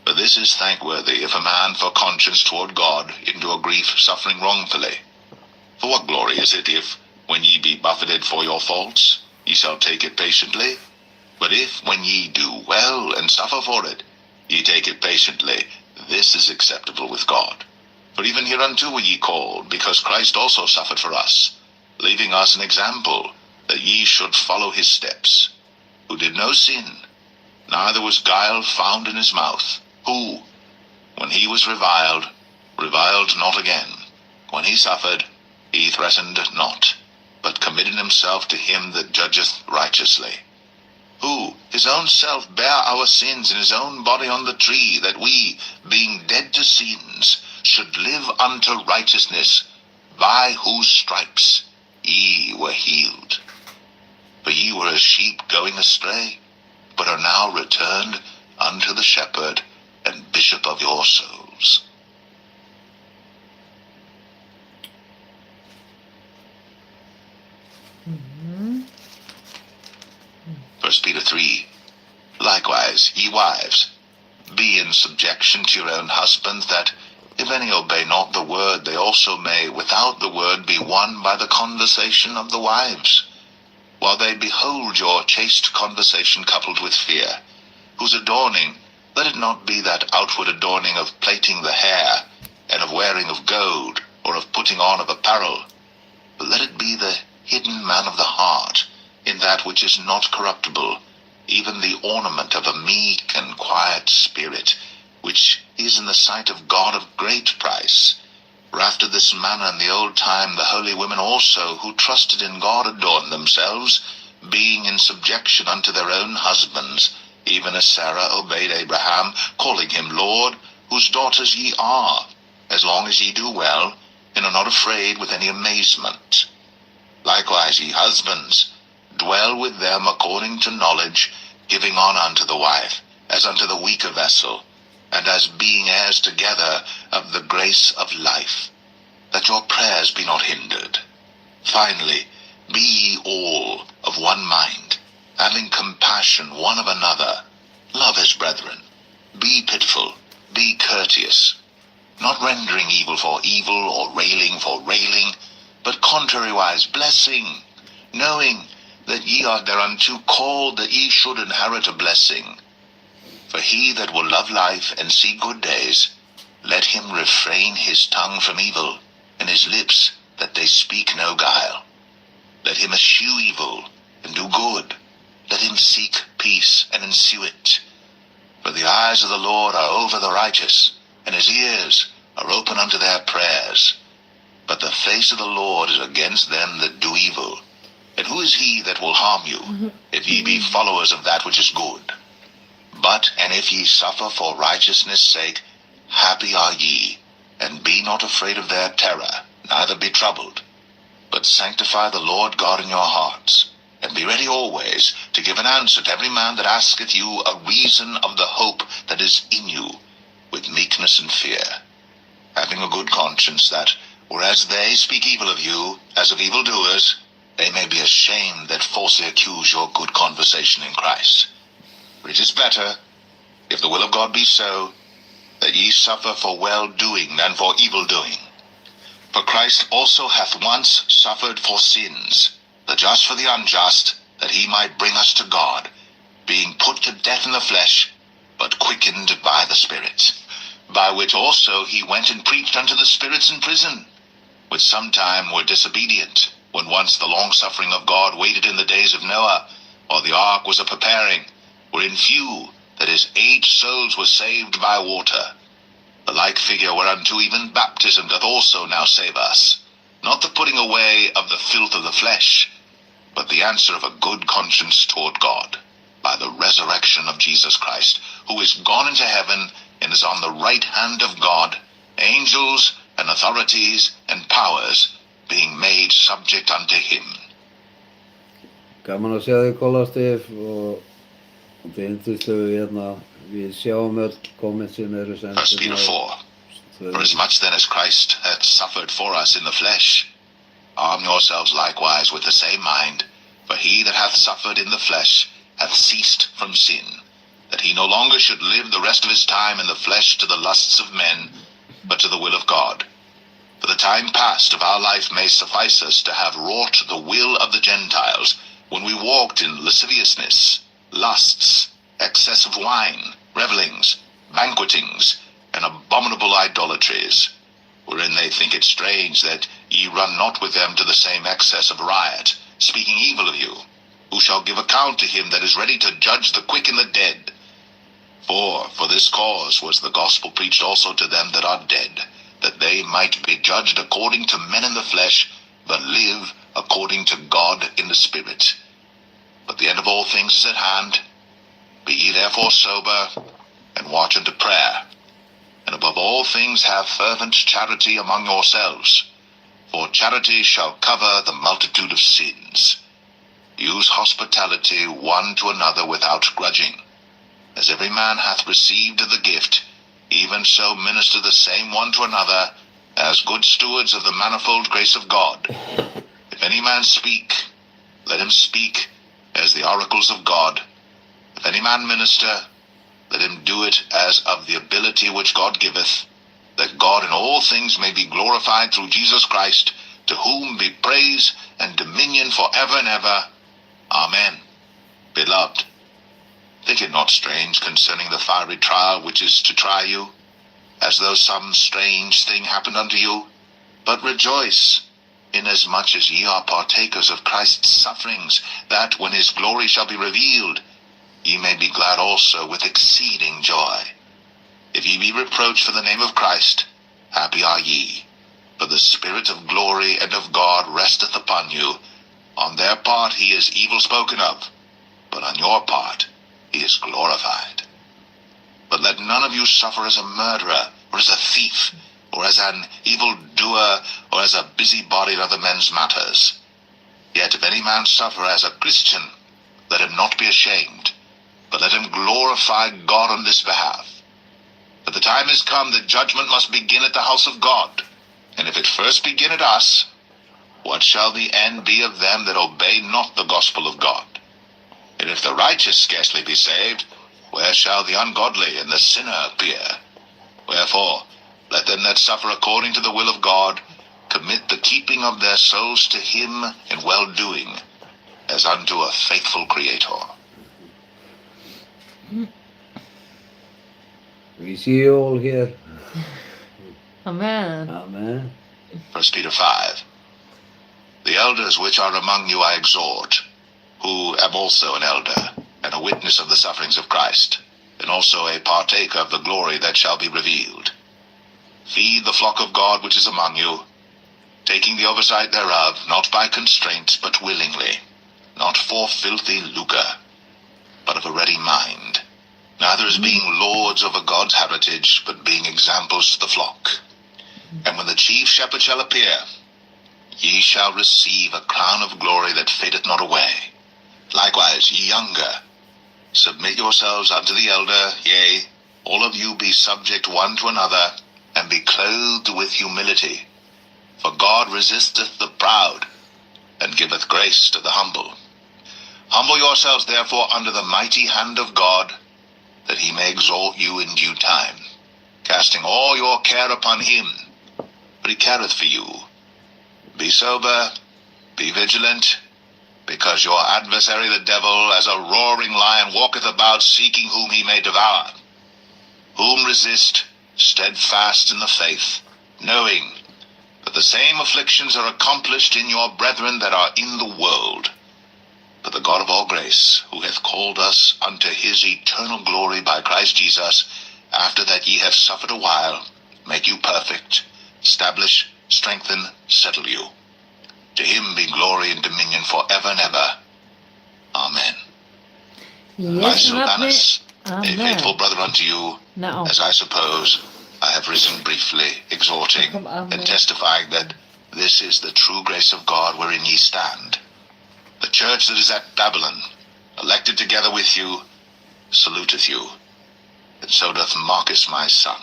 C: For this is thankworthy, if a man for conscience toward God endure grief, suffering wrongfully. For what glory is it if, when ye be buffeted for your faults, ye shall take it patiently? But if, when ye do well and suffer for it, ye take it patiently, this is acceptable with God. For even hereunto were ye called, because Christ also suffered for us, leaving us an example, that ye should follow his steps, who did no sin, neither was guile found in his mouth, who, when he was reviled not again. When he suffered, he threatened not, but committed himself to him that judgeth righteously, who his own self bare our sins in his own body on the tree, that we, being dead to sins, should live unto righteousness, by whose stripes ye were healed. For ye were as sheep going astray, but are now returned unto the shepherd and bishop of your souls.
B: Mm-hmm.
C: 1 Peter 3. Likewise, ye wives, be in subjection to your own husbands, that, if any obey not the word, they also may, without the word, be won by the conversation of the wives, while they behold your chaste conversation coupled with fear, whose adorning, let it not be that outward adorning of plaiting the hair, and of wearing of gold, or of putting on of apparel, but let it be the hidden man of the heart, in that which is not corruptible, even the ornament of a meek and quiet spirit, which is in the sight of God of great price. For after this manner in the old time the holy women also, who trusted in God, adorned themselves, being in subjection unto their own husbands, even as Sarah obeyed Abraham, calling him Lord, whose daughters ye are, as long as ye do well, and are not afraid with any amazement. Likewise, ye husbands, dwell with them according to knowledge, giving honor unto the wife, as unto the weaker vessel, and as being heirs together of the grace of life, that your prayers be not hindered. Finally, be ye all of one mind, having compassion one of another, love as brethren, be pitiful, be courteous, not rendering evil for evil, or railing for railing, but contrariwise blessing, knowing that ye are thereunto called, that ye should inherit a blessing. For he that will love life and see good days, let him refrain his tongue from evil, and his lips that they speak no guile. Let him eschew evil, and do good. Let him seek peace, and ensue it. For the eyes of the Lord are over the righteous, and his ears are open unto their prayers. But the face of the Lord is against them that do evil. And who is he that will harm you, if ye be followers of that which is good? But, and if ye suffer for righteousness' sake, happy are ye, and be not afraid of their terror, neither be troubled. But sanctify the Lord God in your hearts, and be ready always to give an answer to every man that asketh you a reason of the hope that is in you, with meekness and fear, having a good conscience, that, whereas they speak evil of you, as of evildoers, they may be ashamed that falsely accuse your good conversation in Christ. For it is better, if the will of God be so, that ye suffer for well-doing than for evil-doing. For Christ also hath once suffered for sins, the just for the unjust, that he might bring us to God, being put to death in the flesh, but quickened by the Spirit, by which also he went and preached unto the spirits in prison, which sometime were disobedient, when once the long-suffering of God waited in the days of Noah, while the ark was a-preparing, wherein few, that is 8 souls, were saved by water. The like figure whereunto even baptism doth also now save us, not the putting away of the filth of the flesh, but the answer of a good conscience toward God, by the resurrection of Jesus Christ, who is gone into heaven and is on the right hand of God, angels and authorities and powers being made subject unto him.
A: Gaman að sjá þig, Kollastef, og þið yndislegu hérna, við sjáum öll komment sem eru
C: 1 Peter 4. For as much then as Christ hath suffered for us in the flesh, arm yourselves likewise with the same mind, for he that hath suffered in the flesh hath ceased from sin, that he no longer should live the rest of his time in the flesh to the lusts of men, but to the will of God. For the time past of our life may suffice us to have wrought the will of the Gentiles, when we walked in lasciviousness, lusts, excess of wine, revellings, banquetings, and abominable idolatries, wherein they think it strange that ye run not with them to the same excess of riot, speaking evil of you, who shall give account to him that is ready to judge the quick and the dead. For this cause was the gospel preached also to them that are dead, that they might be judged according to men in the flesh, but live according to God in the Spirit. But the end of all things is at hand. Be ye therefore sober, and watch unto prayer. And above all things have fervent charity among yourselves, for charity shall cover the multitude of sins. Use hospitality one to another without grudging. As every man hath received the gift, even so minister the same one to another, as good stewards of the manifold grace of God. If any man speak, let him speak as the oracles of God. If any man minister, let him do it as of the ability which God giveth, that God in all things may be glorified through Jesus Christ, to whom be praise and dominion for ever and ever. Amen. Beloved, think it not strange concerning the fiery trial which is to try you, as though some strange thing happened unto you, but rejoice, inasmuch as ye are partakers of Christ's sufferings, that when his glory shall be revealed, ye may be glad also with exceeding joy. If ye be reproached for the name of Christ, happy are ye, for the Spirit of glory and of God resteth upon you. On their part he is evil spoken of, but on your part he is glorified. But let none of you suffer as a murderer, or as a thief, or as an evildoer, or as a busybody in other men's matters. Yet if any man suffer as a Christian, let him not be ashamed, but let him glorify God on this behalf. For the time is come that judgment must begin at the house of God. And if it first begin at us, what shall the end be of them that obey not the gospel of God? And if the righteous scarcely be saved, where shall the ungodly and the sinner appear? Wherefore, let them that suffer according to the will of God commit the keeping of their souls to him in well-doing, as unto a faithful Creator.
A: We see you all here.
B: Amen.
A: Amen.
C: 1 Peter 5. The elders which are among you I exhort, who am also an elder, and a witness of the sufferings of Christ, and also a partaker of the glory that shall be revealed. Feed the flock of God which is among you, taking the oversight thereof, not by constraint, but willingly, not for filthy lucre, but of a ready mind, neither as being lords over God's heritage, but being examples to the flock. And when the chief shepherd shall appear, ye shall receive a crown of glory that fadeth not away. Likewise, ye younger, submit yourselves unto the elder, yea, all of you be subject one to another, and be clothed with humility. For God resisteth the proud, and giveth grace to the humble. Humble yourselves therefore under the mighty hand of God, that he may exalt you in due time, casting all your care upon him, for he careth for you. Be sober, be vigilant, because your adversary the devil, as a roaring lion, walketh about, seeking whom he may devour. Whom resist, steadfast in the faith, knowing that the same afflictions are accomplished in your brethren that are in the world. But the God of all grace, who hath called us unto his eternal glory by Christ Jesus, after that ye have suffered a while, make you perfect, establish, strengthen, settle you. To him be glory and dominion forever and ever. Amen.
B: Í
C: I,
B: Jesú nafni,
C: Silvanus, a faithful
B: amen.
C: brother unto you,
B: Now,
C: as I suppose, I have risen briefly, exhorting
B: Amen.
C: and testifying that this is the true grace of God wherein ye stand. The church that is at Babylon, elected together with you, saluteth you, and so doth Marcus my son.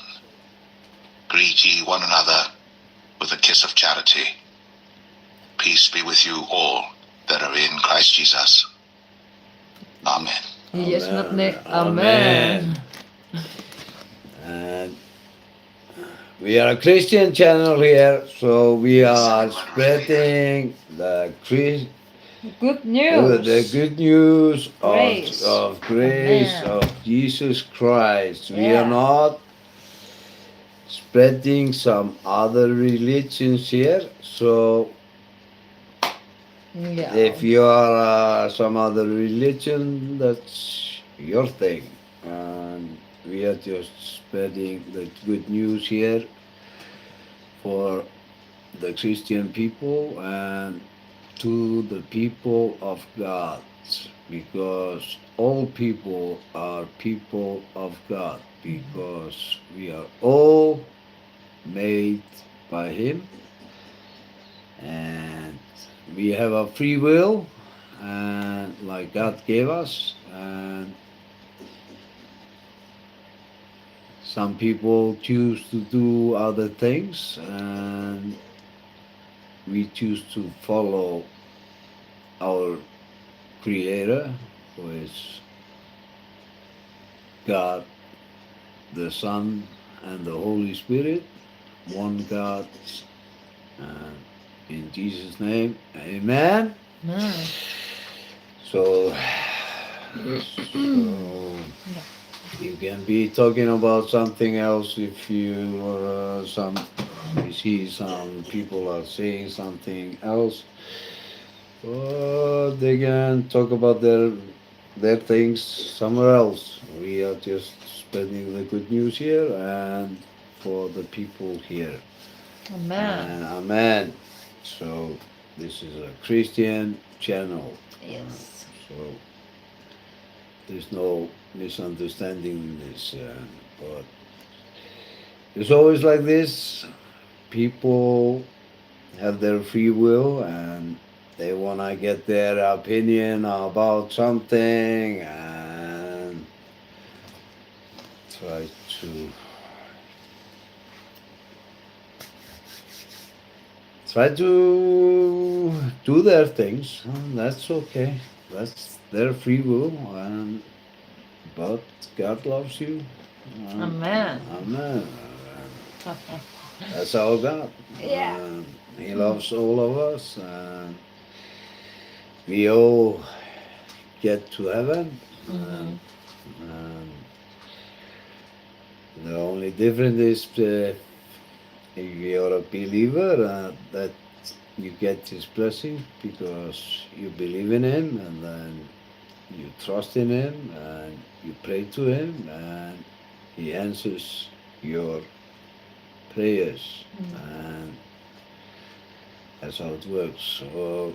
C: Greet ye one another with a kiss of charity. Peace be with you all that are in Christ Jesus. Amen.
B: í Jesú nafni,
A: Amen.
B: amen.
A: And we are a Christian channel here, so we are spreading the
B: Good news.
A: the good news
B: Grace.
A: of grace
B: Amen.
A: of Jesus Christ. We
B: Yeah.
A: are not spreading some other religions here. So
B: Já.
A: if you are some other religion, that's your thing. And we are just spreading the good news here for the Christian people and to the people of God, because all people are people of God, because we are all made by Him, and we have a free will, and like God gave us, and some people choose to do other things, and we choose to follow our Creator, who is God, the Son, and the Holy Spirit, one God. In Jesus' name, amen.
B: Amen.
A: So you can be talking about something else if you see some people are saying something else, or they can talk about their things somewhere else. We are just spreading the good news here and for the people here.
B: Amen.
A: And amen. So this is a Christian channel.
B: Yes.
A: So there's no misunderstanding in this, but it's always like this. People have their free will and they want to get their opinion about something and try to do their things. That's okay. That's their free will, but God loves you.
B: Amen.
A: Amen. That's our God.
B: Yeah.
A: He loves all of us, and we all get to heaven. And the only difference is if you're a believer, that you get His blessing because you believe in Him, and then you trust in Him, and you pray to Him, and He answers your prayers, and that's how it works. So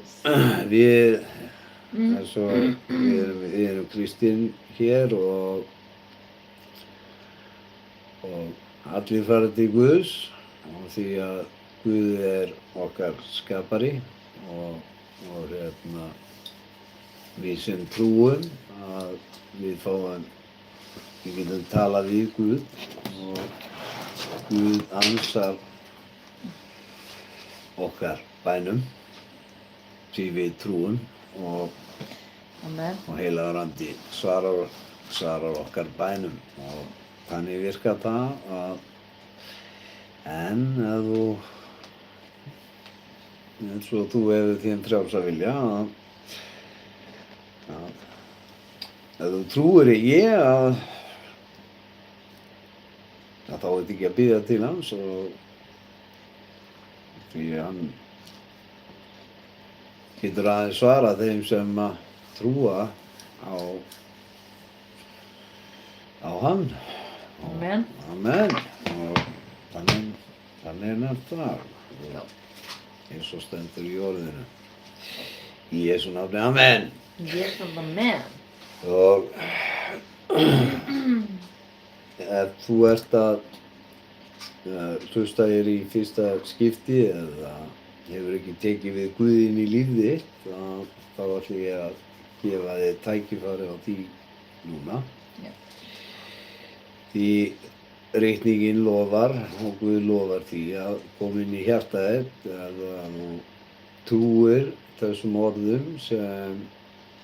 A: við erum kristinn hér og allir fara til Guðs, og því að Guð okkar skapari, og við sem trúum að við getum talað við Guð, og Guð ansar okkar bænum því við trúum, og heilagur andi svarar okkar bænum, og þannig virkar það en eins og þú hefur þín frjálsa vilja ef þú trúir ekki þá ekki að biðja til hans, og því hann getur aðeins svara þeim sem trúa á hann.
B: Amen.
A: Amen. Þannig er það.
B: Já.
A: Eins og stendur í orðinu. Í Jesú nafni, amen.
B: Jesús amen.
A: Og ef þú ert að hlusta í fyrsta skipti eða hefur ekki tekið við Guðinn í líf þitt, þá ætla ég að gefa þér tækifæri á því núna.
B: Já.
A: Því reikningin lofar og Guð lofar því að koma inn í hjarta þitt að þú trúir þessum orðum sem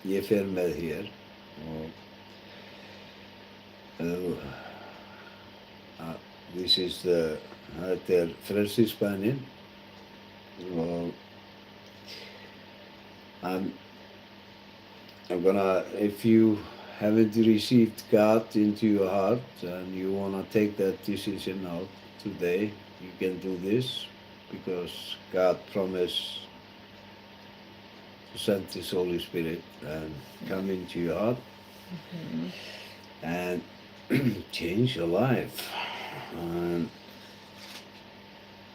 A: ég fer með hér og þetta er frelsisbænin og I'm gonna, if you haven't received God into your heart and you wanna take that decision now today, you can do this because God promised to send His Holy Spirit and come into your heart and change your life. And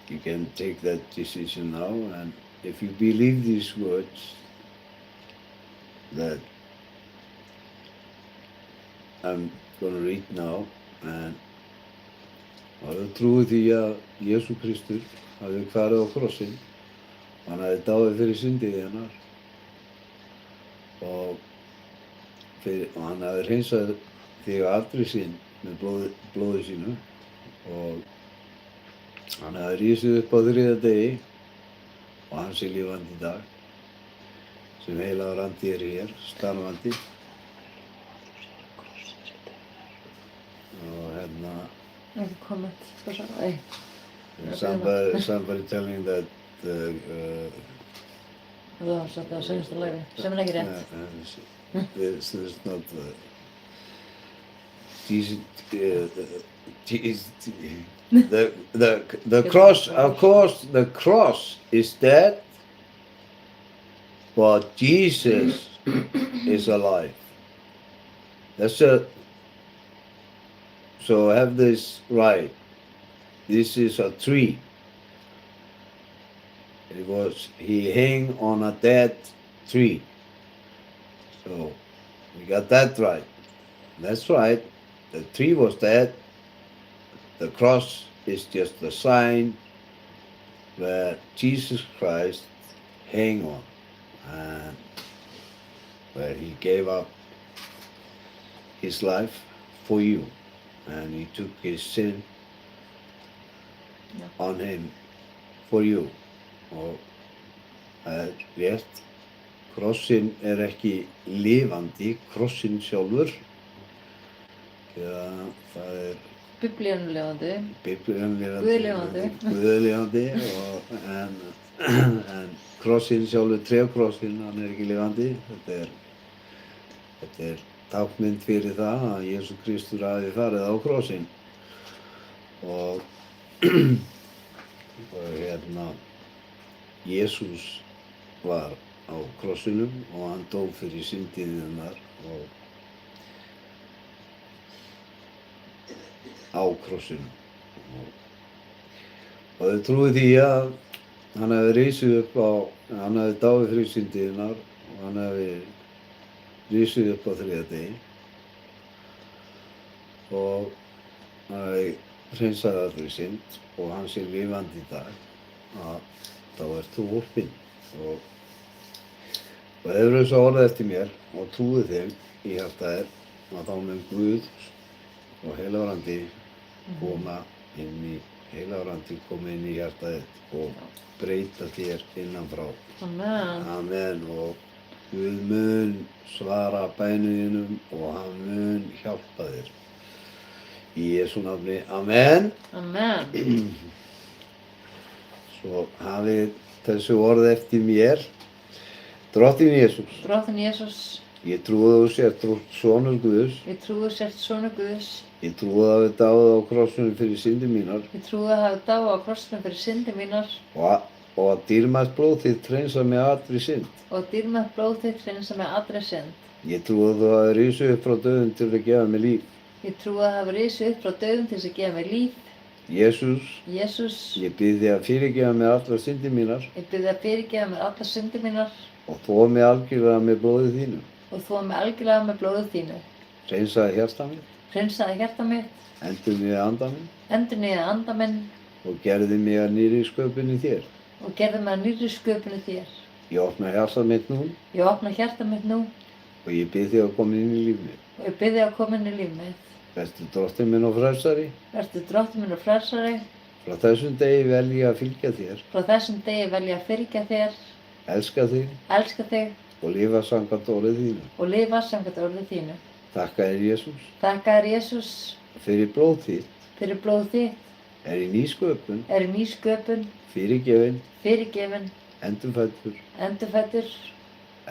A: you can take that decision now, and if you believe these words that I'm going to read now, and þú trúir því að Jesú Kristur hafi farið á krossinn og hann hafi dáið fyrir syndið hennar og hann hafi hreinsað þig allri synd með blóði sínu og hann hafi risið upp á þriðja degi og hann sé lifandi í dag sem heilagur andi er hér, starfandi og hérna
B: Any comment? Hey.
A: somebody telling that
B: Það var svolítið á seinustu lagi, sem er ekki rétt.
A: This is not the cross, of course, the cross is dead, but Jesus is alive. So have this right. This is a tree. He hung on a dead tree. So we got that right. That's right. The tree was dead. The cross is just a sign where Jesus Christ hung on and where He gave up His life for you. And He took His sin on Him for you. Og það er rétt, krossinn er ekki lifandi, krossinn sjálfur. Það er
B: Biblían lifandi.
A: Biblían lifandi.
B: Guð lifandi.
A: Guð lifandi en krossinn sjálfur, trjákrossinn, hann er ekki lifandi. Þetta er táknmynd fyrir það að Jesú Kristur hafi farið á krossinn og hérna Jesús var á krossinum og hann dó fyrir syndirnar og á krossinum og þau trúi því að hann hefði risið upp hann hefði dáið fyrir syndirnar og hann hefði risið upp á þriðja degi og hann hefði hreinsað allri synd og hann sé lifandi í dag að þá ert þú opinn og hefur þess að orða eftir mér og trúið þeim í hjarta þér að þá mun Guð og heilagur andi koma inn í hjarta þitt og breyta þér innanfrá.
B: Amen.
A: Amen. Og Guð mun svara bæninum og hann mun hjálpa þér. Í Jesú nafni. Amen.
B: Amen.
A: Svo hafið þessu orð eftir mér. Drottinn Jesús.
B: Drottinn Jesús.
A: Ég trúi að þú sért sonur Guðs.
B: Ég trúi að sért sonur Guðs.
A: Ég trúi að hafi dáið á krossinum fyrir syndir mínar.
B: Ég trúi að hafi dáið á krossinum fyrir syndir mínar.
A: Og að dýrmætt blóð þitt hreinsa mig allri synd.
B: Og dýrmætt blóð þitt hreinsa mig allri synd.
A: Ég trúi að þú hafi risið upp frá dauðum til að gefa mér líf.
B: Ég trúi að hafi risið upp frá dauðum til að gefa mér líf.
A: Jesús,
B: Jesús,
A: ég bið þig að fyrirgefa mér allar syndir mínar
B: ég bið þig að fyrirgefa mér allar syndir mínar
A: og þvo mig algjörlega með blóði þínu.
B: og þvo mig algjörlega með blóðu þínu.
A: Hreinsaði hjarta mitt,
B: Hreinsaði hjarta mitt,
A: endurnýjaði anda minn
B: endurnýjaði anda minn
A: og gerði mig að nýrri sköpun í þér.
B: og gerði mig að nýrri sköpun í þér.
A: Ég opna hjarta mitt nú
B: Ég opna hjarta mitt nú
A: og ég bið þig að koma inn í líf mitt.
B: og ég bið þig að koma inn í líf mitt.
A: Vertu drottinn minn og frelsari.
B: Vertu drottinn minn og frelsari.
A: Frá þessum degi vel ég að fylgja þér,
B: Frá þessum degi vel ég að fylgja þér,
A: elska þig
B: elska þig
A: og lifa samkvæmt orðið þínu.
B: og lifa samkvæmt orði þínu.
A: Þakka þér Jesús
B: Þakka þér Jesús
A: fyrir blóð þitt,
B: fyrir blóð þitt,
A: er í nýsköpun,
B: er ný sköpun,
A: fyrirgefin,
B: fyrirgefin,
A: endurfæddur,
B: endurfæddur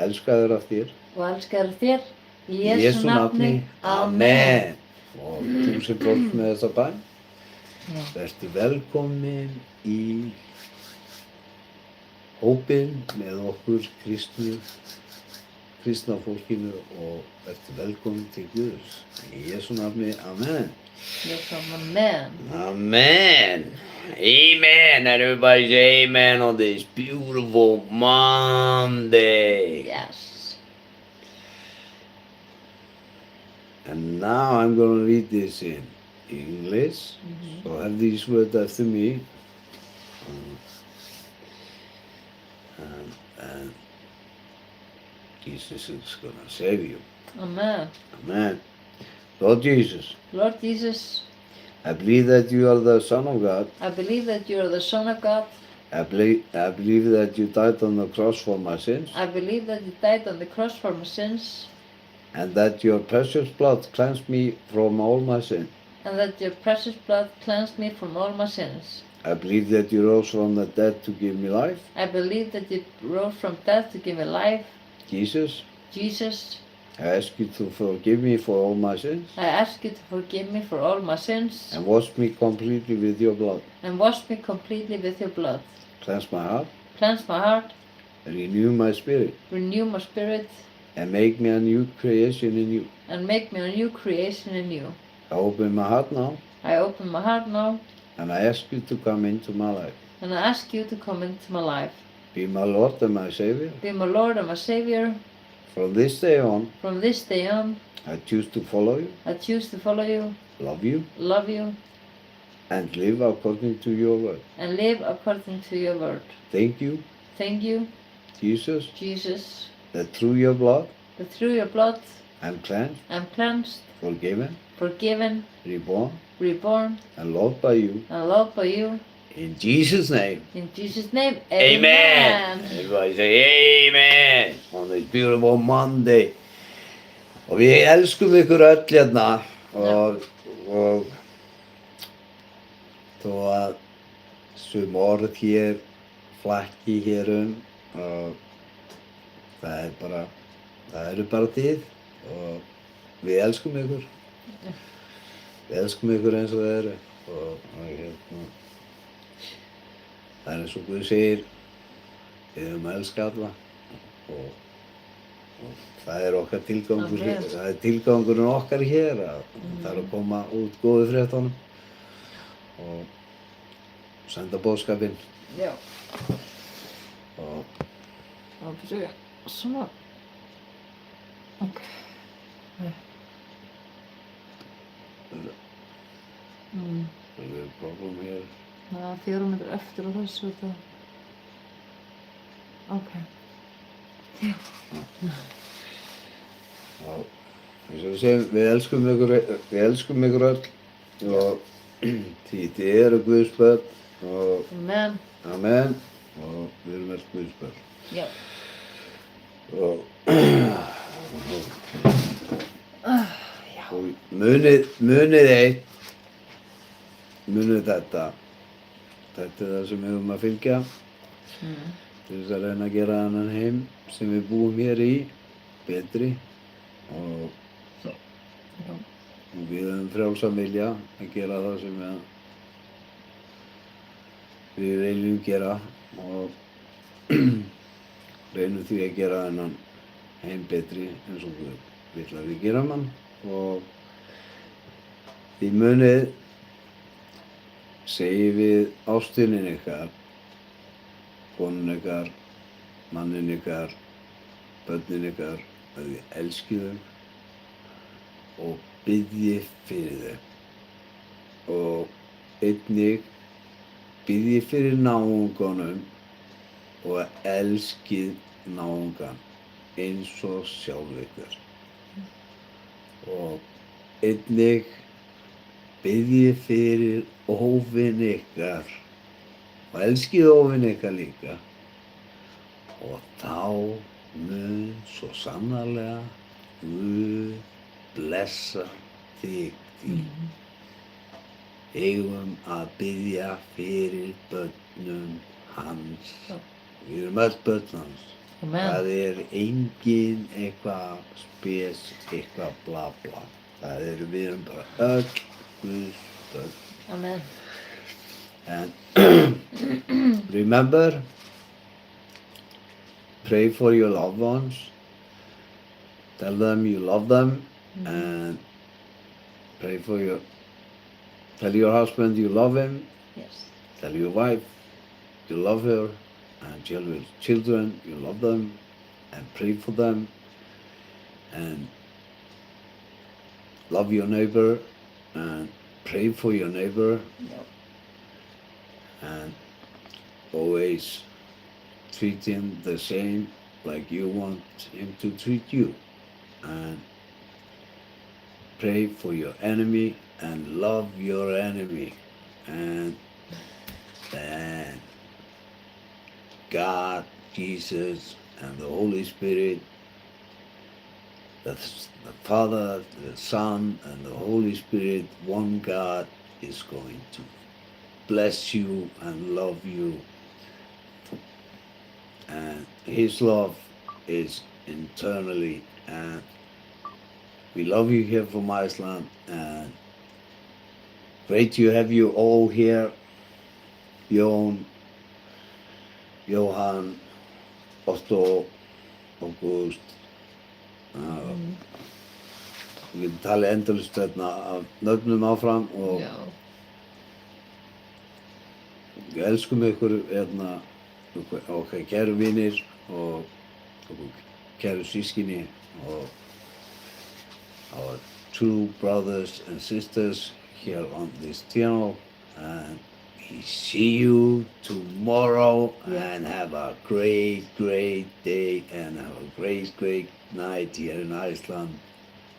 A: elskaður af þér.
B: og elskaður þér. Í
A: Í
B: Jesú nafni.
A: Amen. Og þú sem brott með þessa bæn,
B: Já.
A: vertu velkomin í hópinn með okkur kristna fólkinu og vertu velkomin til Guðs. Í Jesú nafni, amen.
B: Jesú, amen.
A: Amen. Amen. Everybody say amen on this beautiful Monday.
B: Yes.
A: And now I'm going to read this in English. So have these words after me. And Jesus is going to save you.
B: Amen.
A: Amen. Lord Jesus,
B: Lord Jesus,
A: I believe that you are the Son of God.
B: I believe that you are the Son of God.
A: I believe that you died on the cross for my sins.
B: I believe that you died on the cross for my sins,
A: And that your precious blood cleansed me from all my sin.
B: and that your precious blood cleansed me from all my sins.
A: I believe that you rose from the dead to give me life.
B: I believe that you rose from death to give me life.
A: Jesus,
B: Jesus,
A: I ask you to forgive me for all my sins
B: I ask you to forgive me for all my sins
A: and wash me completely with your blood.
B: and wash me completely with your blood.
A: Cleanse my heart,
B: Cleanse my heart,
A: renew my spirit,
B: renew my spirit,
A: and make me a new creation in you.
B: and make me a new creation in you.
A: I open my heart now,
B: I open my heart now,
A: and I ask you to come into my life.
B: and I ask you to come into my life.
A: Be my Lord and my Savior.
B: Be my Lord and my Savior.
A: From this day on,
B: From this day on,
A: I choose to follow you,
B: I choose to follow you,
A: love you,
B: love you,
A: and live according to your word.
B: and live according to your word.
A: Thank you,
B: Thank you,
A: Jesus,
B: Jesus,
A: that through your blood
B: that through your blood
A: I'm cleansed,
B: I'm cleansed,
A: forgiven,
B: forgiven,
A: reborn,
B: reborn,
A: and loved by you.
B: and loved by you.
A: In Jesus' name.
B: In Jesus' name,
A: Amen.
B: amen.
A: Everybody say amen on this beautiful Monday. Og við elskum ykkur öll hérna og þó að sum orð hér flakki hér og það eru bara þið og við elskum ykkur. Við elskum ykkur eins og þið eru og hérna það eins og Guð segir, við höfum að elska alla og það okkar tilgangur
B: Amen.
A: hér, það tilgangurinn okkar hér að það að koma út góðu fréttunum og senda boðskapinn
B: Já,
A: og
B: og byrja svona. Ok.
A: það er problem hér.
B: Það er 4 mínútur eftir og þessu þetta. Ok.
A: Og eins og við segjum, við elskum ykkur öll og því þið eru Guðs börn og
B: Amen.
A: amen og við erum öll Guðs börn.
B: Já.
A: Og munið eitt, munið þetta er það sem við höfum að fylgja til þess að reyna að gera þennan heim sem við búum hér í betri og við höfum frjálsan vilja að gera það sem við viljum gera og reynum því að gera þennan heim betri eins og Guð vill að við gerum hann og því munið segið við ástvinin ykkar, konun ykkar, mannin ykkar, börnin ykkar, að þið elskið þau og biðjið fyrir þau. Og einnig biðjið fyrir náunganum og elskið náungan eins og sjálf ykkur. Og einnig biðjið fyrir óvin ykkar og elskið óvin ykkar líka. Og þá mun svo sannarlega Guð blessa þig því. Eigum að biðja fyrir börnum hans. Við erum öll börn hans.
B: Amen.
A: Það engin eitthvað spes, eitthvað bla bla. Við erum bara öll Guðs börn.
B: Amen.
A: And remember, pray for your loved ones. Tell them you love them and tell your husband you love him.
B: Yes.
A: Tell your wife you love her, and tell your children you love them, and pray for them, and love your neighbor, and pray for your neighbor,
B: Yep.
A: and always treat him the same like you want him to treat you, and pray for your enemy and love your enemy, and then God, Jesus, and the Holy Spirit, the Father, the Son, and the Holy Spirit, one God, is going to bless you and love you. And His love is internally, and we love you here from Iceland, and great to have you all here. Jón, Jóhann, Otto, August. Við getum talið endalaust af nöfnum áfram og
B: Já.
A: við elskum ykkur okkar kæru vinir og okkar kæru sískinni og our true brothers and sisters here on this channel, and we see you tomorrow.
B: Yeah.
A: And have a great day and have a great night here in Iceland,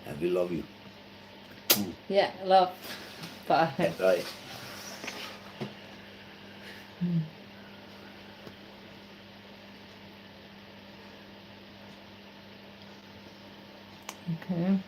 A: and we love you.
B: Yeah, love. Bye.
A: Bye.
B: Okay.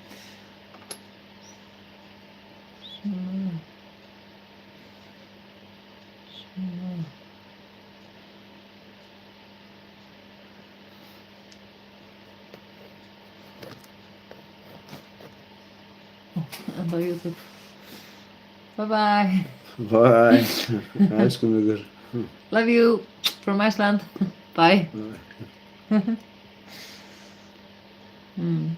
B: And on YouTube. Bye bye.
A: Bye. Elskum ykkur.
B: Love you from Iceland. Bye.
A: Bye.